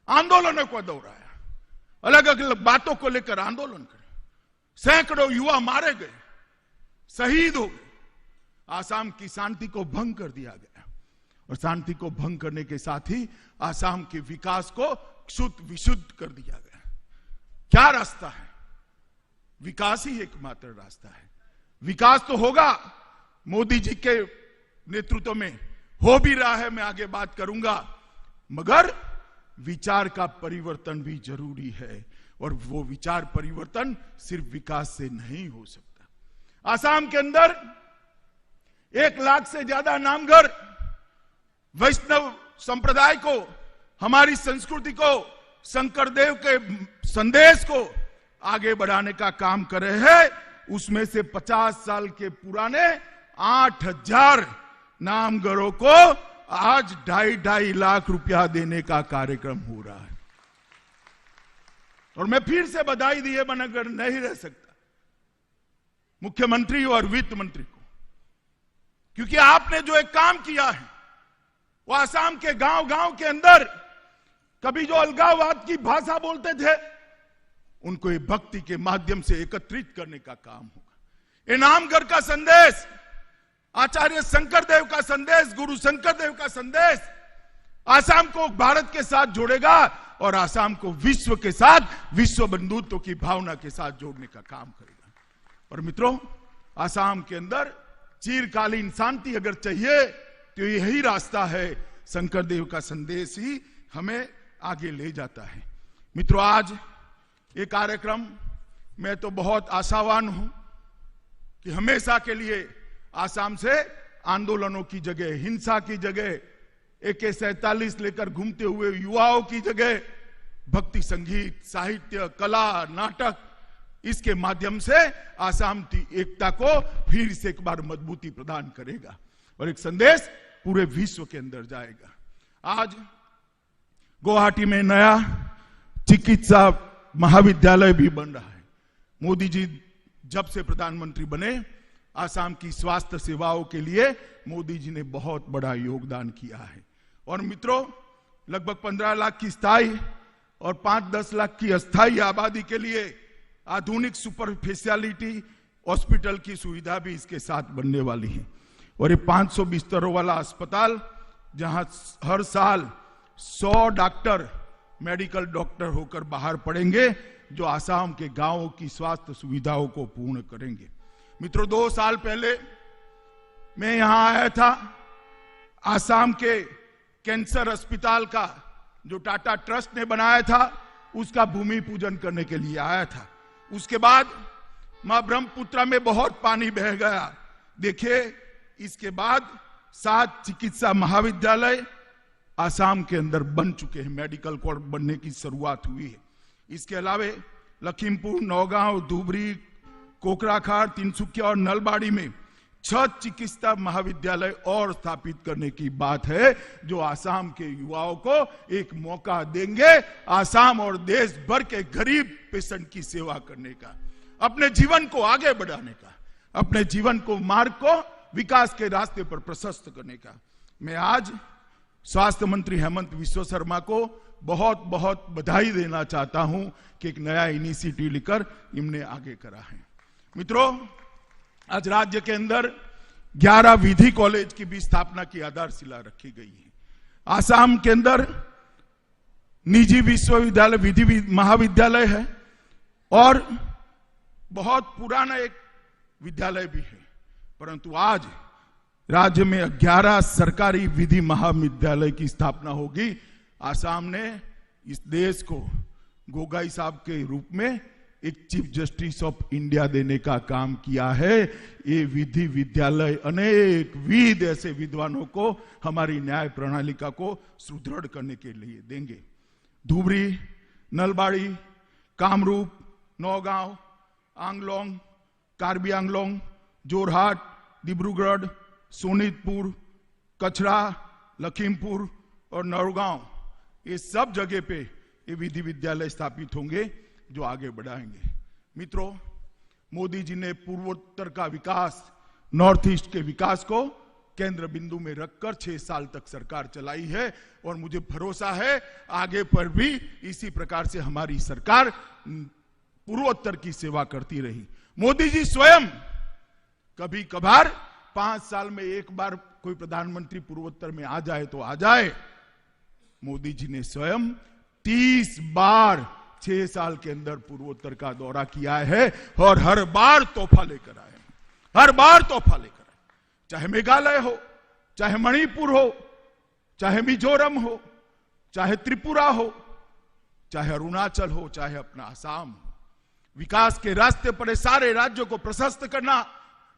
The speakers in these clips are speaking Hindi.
आंदोलनों को दोहराया, अलग अलग बातों को लेकर आंदोलन करे, सैकड़ों युवा मारे गए, शहीद हो गए, आसाम की शांति को भंग कर दिया गया और शांति को भंग करने के साथ ही आसाम के विकास को क्षुत विशुद्ध कर दिया गया। क्या रास्ता है? विकास ही एकमात्र रास्ता है। विकास तो होगा, मोदी जी के नेतृत्व में हो भी रहा है, मैं आगे बात करूंगा, मगर विचार का परिवर्तन भी जरूरी है और वो विचार परिवर्तन सिर्फ विकास से नहीं हो सकता। आसाम के अंदर 1 लाख से ज्यादा नामघर वैष्णव संप्रदाय को, हमारी संस्कृति को, शंकरदेव के संदेश को आगे बढ़ाने का काम कर रहे हैं। उसमें से 50 साल के पुराने 8000 नामघरों को आज 2.5 लाख रुपया देने का कार्यक्रम हो रहा है। और मैं फिर से बधाई दिए बनाकर नहीं रह सकता मुख्यमंत्री और वित्त मंत्री को, क्योंकि आपने जो एक काम किया है वो आसाम के गांव गांव के अंदर कभी जो अलगाववाद की भाषा बोलते थे उनको ये भक्ति के माध्यम से एकत्रित करने का काम होगा। नामघर का संदेश, आचार्य शंकरदेव का संदेश, गुरु शंकरदेव का संदेश आसाम को भारत के साथ जोड़ेगा और आसाम को विश्व के साथ, विश्व बंधुत्व की भावना के साथ जोड़ने का काम करेगा। और मित्रों, आसाम के अंदर चिरकालीन शांति अगर चाहिए तो यही रास्ता है, शंकरदेव का संदेश ही हमें आगे ले जाता है। मित्रों, आज ये कार्यक्रम, मैं तो बहुत आशावान हूं कि हमेशा के लिए आसाम से आंदोलनों की जगह, हिंसा की जगह, AK-47 लेकर घूमते हुए युवाओं की जगह भक्ति संगीत, साहित्य, कला, नाटक, इसके माध्यम से आसाम की एकता को फिर से एक बार मजबूती प्रदान करेगा और एक संदेश पूरे विश्व के अंदर जाएगा। आज गुवाहाटी में नया चिकित्सा महाविद्यालय भी बन रहा है। मोदी जी जब से प्रधानमंत्री बने, आसाम की स्वास्थ्य सेवाओं के लिए मोदी जी ने बहुत बड़ा योगदान किया है। और मित्रों, लगभग 15 लाख की स्थायी और 5-10 लाख की अस्थायी आबादी के लिए आधुनिक सुपर स्पेशलिटी हॉस्पिटल की सुविधा भी इसके साथ बनने वाली है। और ये 500 बिस्तरों वाला अस्पताल, जहां हर साल 100 डॉक्टर, मेडिकल डॉक्टर होकर बाहर पड़ेंगे, जो आसाम के गांवों की स्वास्थ्य सुविधाओं को पूर्ण करेंगे। मित्रों, 2 साल पहले मैं यहां आया था। आसाम के कैंसर अस्पताल का जो टाटा ट्रस्ट ने बनाया था, उसका भूमि पूजन करने के लिए आया था। उसके बाद मां ब्रह्मपुत्रा में बहुत पानी बह गया। देखिए, इसके बाद 7 चिकित्सा महाविद्यालय आसाम के अंदर बन चुके हैं, मेडिकल कॉलेज बनने की शुरुआत हुई है। इसके अलावे लखीमपुर, नौगांव, धुबरी, कोकराखार, तिनसुकिया और नलबाड़ी में 6 चिकित्सा महाविद्यालय और स्थापित करने की बात है, जो आसाम के युवाओं को एक मौका देंगे आसाम और देश भर के गरीब पेशेंट की सेवा करने का, अपने जीवन को आगे बढ़ाने का, अपने जीवन को, मार्ग को विकास के रास्ते पर प्रशस्त करने का। मैं आज स्वास्थ्य मंत्री हेमंत विश्व शर्मा को बहुत बहुत बधाई देना चाहता हूं कि एक नया इनिशिएटिव लेकर इन्होंने आगे करा है। मित्रों, आज राज्य के अंदर 11 विधि कॉलेज की भी स्थापना की आधारशिला रखी गई है। आसाम के अंदर निजी विश्वविद्यालय, विधि महाविद्यालय है और बहुत पुराना एक विद्यालय भी है, परंतु आज राज्य में 11 सरकारी विधि महाविद्यालय की स्थापना होगी। आसाम ने इस देश को गोगाई साहब के रूप में एक चीफ जस्टिस ऑफ इंडिया देने का काम किया है। ये विधि विद्यालय अनेक विद ऐसे विद्वानों को हमारी न्याय प्रणालिका को सुदृढ़ करने के लिए देंगे। धुबरी, नलबाड़ी, कामरूप, नौगांव, आंगलोंग, कार्बी आंगलोंग, जोरहाट, डिब्रूगढ़, सोनितपुर, कचरा, लखीमपुर और नौगांव, ये सब जगह पे ये विधि विद्यालय स्थापित होंगे जो आगे बढ़ाएंगे। मित्रों, मोदी जी ने पूर्वोत्तर का विकास, नॉर्थ ईस्ट के विकास को केंद्र बिंदु में रखकर 6 साल तक सरकार चलाई है और मुझे भरोसा है आगे पर भी इसी प्रकार से हमारी सरकार पूर्वोत्तर की सेवा करती रही। मोदी जी स्वयं कभी कभार 5 साल में एक बार कोई प्रधानमंत्री पूर्वोत्तर में आ जाए तो आ जाए, मोदी जी ने स्वयं 30 बार 6 साल के अंदर पूर्वोत्तर का दौरा किया है और हर बार तोहफा लेकर आए, हर बार तोहफा लेकर आए। चाहे मेघालय हो, चाहे मणिपुर हो, चाहे मिजोरम हो, चाहे त्रिपुरा हो, चाहे अरुणाचल हो, चाहे अपना आसाम हो। विकास के रास्ते पर सारे राज्यों को प्रशस्त करना,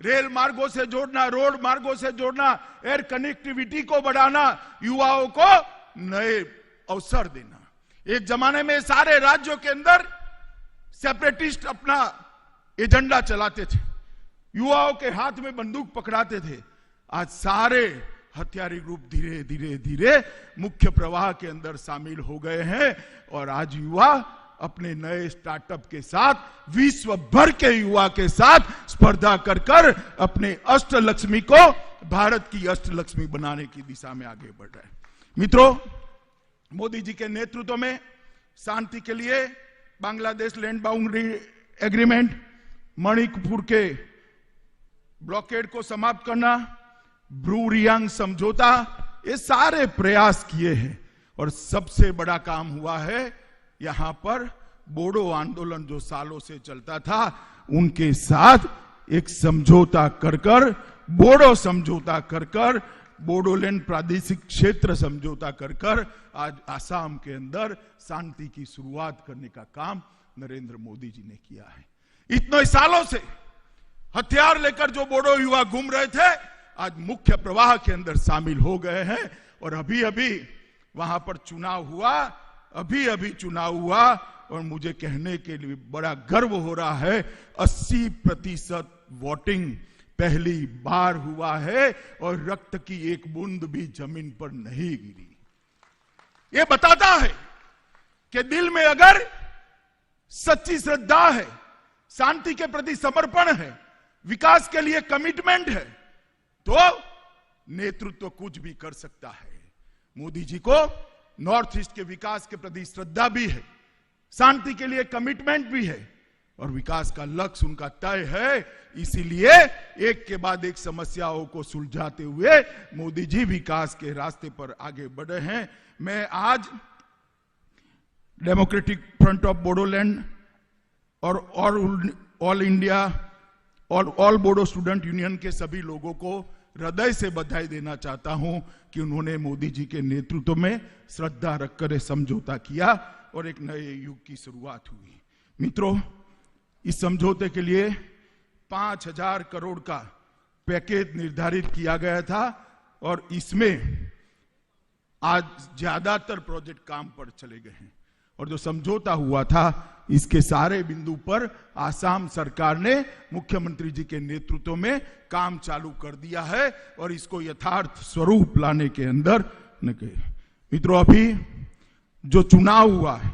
रेल मार्गों से जोड़ना, रोड मार्गों से जोड़ना, एयर कनेक्टिविटी को बढ़ाना, युवाओं को नए अवसर देना। एक जमाने में सारे राज्यों के अंदर सेपरेटिस्ट अपना एजेंडा चलाते थे, युवाओं के हाथ में बंदूक पकड़ाते थे। आज सारे हथियारी ग्रुप धीरे धीरे धीरे मुख्य प्रवाह के अंदर शामिल हो गए हैं और आज युवा अपने नए स्टार्टअप के साथ, विश्व भर के युवा के साथ स्पर्धा कर कर अपने अष्टलक्ष्मी को भारत की अष्टलक्ष्मी बनाने की दिशा में आगे बढ़ रहे हैं। मित्रों, मोदी जी के नेतृत्व में शांति के लिए Bangladesh land boundary agreement, Manipur के ब्लॉकेड को समाप्त करना, ब्रू रियांग समझौता, ये सारे प्रयास किए हैं और सबसे बड़ा काम हुआ है यहां पर बोडो आंदोलन जो सालों से चलता था उनके साथ एक समझौता कर कर, बोडो समझौता कर कर, बोडोलैंड प्रादेशिक क्षेत्र समझौता कर कर आज आसाम के अंदर शांति की शुरुआत करने का काम नरेंद्र मोदी जी ने किया है। इतने सालों से हथियार लेकर जो बोडो युवा घूम रहे थे आज मुख्य प्रवाह के अंदर शामिल हो गए हैं और अभी अभी वहां पर चुनाव हुआ, अभी चुनाव हुआ और मुझे कहने के लिए बड़ा गर्व हो रहा है 80% वोटिंग पहली बार हुआ है और रक्त की एक बूंद भी जमीन पर नहीं गिरी। यह बताता है कि दिल में अगर सच्ची श्रद्धा है, शांति के प्रति समर्पण है, विकास के लिए कमिटमेंट है तो नेतृत्व कुछ भी कर सकता है। मोदी जी को नॉर्थ ईस्ट के विकास के प्रति श्रद्धा भी है, शांति के लिए कमिटमेंट भी है और विकास का लक्ष्य उनका तय है। इसीलिए एक के बाद एक समस्याओं को सुलझाते हुए मोदी जी विकास के रास्ते पर आगे बढ़े हैं। मैं आज डेमोक्रेटिक फ्रंट ऑफ बोडोलैंड और ऑल इंडिया और ऑल बोडो स्टूडेंट यूनियन के सभी लोगों को हृदय से बधाई देना चाहता हूं कि उन्होंने मोदी जी के नेतृत्व में श्रद्धा रखकर समझौता किया और एक नए युग की शुरुआत हुई। मित्रों, इस समझौते के लिए 5,000 करोड़ का पैकेज निर्धारित किया गया था और इसमें आज ज्यादातर प्रोजेक्ट काम पर चले गए हैं और जो समझौता हुआ था इसके सारे बिंदु पर आसाम सरकार ने मुख्यमंत्री जी के नेतृत्व में काम चालू कर दिया है और इसको यथार्थ स्वरूप लाने के अंदर मित्रों, अभी जो चुनाव हुआ है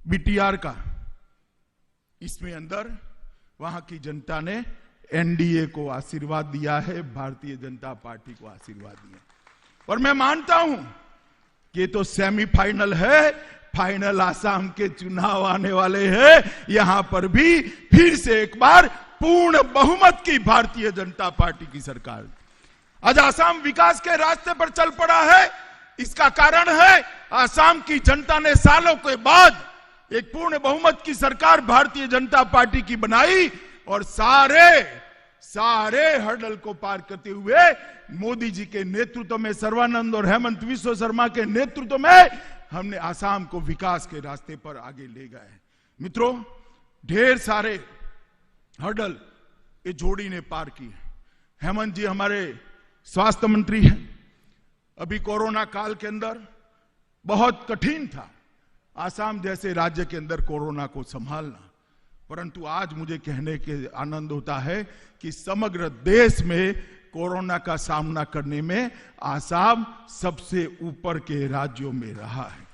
बीटीआर का, इसमें अंदर वहां की जनता ने एनडीए को आशीर्वाद दिया है, भारतीय जनता पार्टी को आशीर्वाद दिया और मैं मानता हूं कि तो सेमीफाइनल है, फाइनल आसाम के चुनाव आने वाले हैं। यहां पर भी फिर से एक बार पूर्ण बहुमत की भारतीय जनता पार्टी की सरकार। आज आसाम विकास के रास्ते पर चल पड़ा है, इसका कारण है आसाम की जनता ने सालों के बाद एक पूर्ण बहुमत की सरकार भारतीय जनता पार्टी की बनाई और सारे हर्डल को पार करते हुए मोदी जी के नेतृत्व में, सर्बानंद और हेमंत विश्व शर्मा के नेतृत्व में हमने आसाम को विकास के रास्ते पर आगे ले गए। मित्रों, ढेर सारे हर्डल ये जोड़ी ने पार की है। हेमंत जी हमारे स्वास्थ्य मंत्री हैं। अभी कोरोना काल के अंदर बहुत कठिन था आसाम जैसे राज्य के अंदर कोरोना को संभालना, परंतु आज मुझे कहने के आनंद होता है कि समग्र देश में कोरोना का सामना करने में आसाम सबसे ऊपर के राज्यों में रहा है।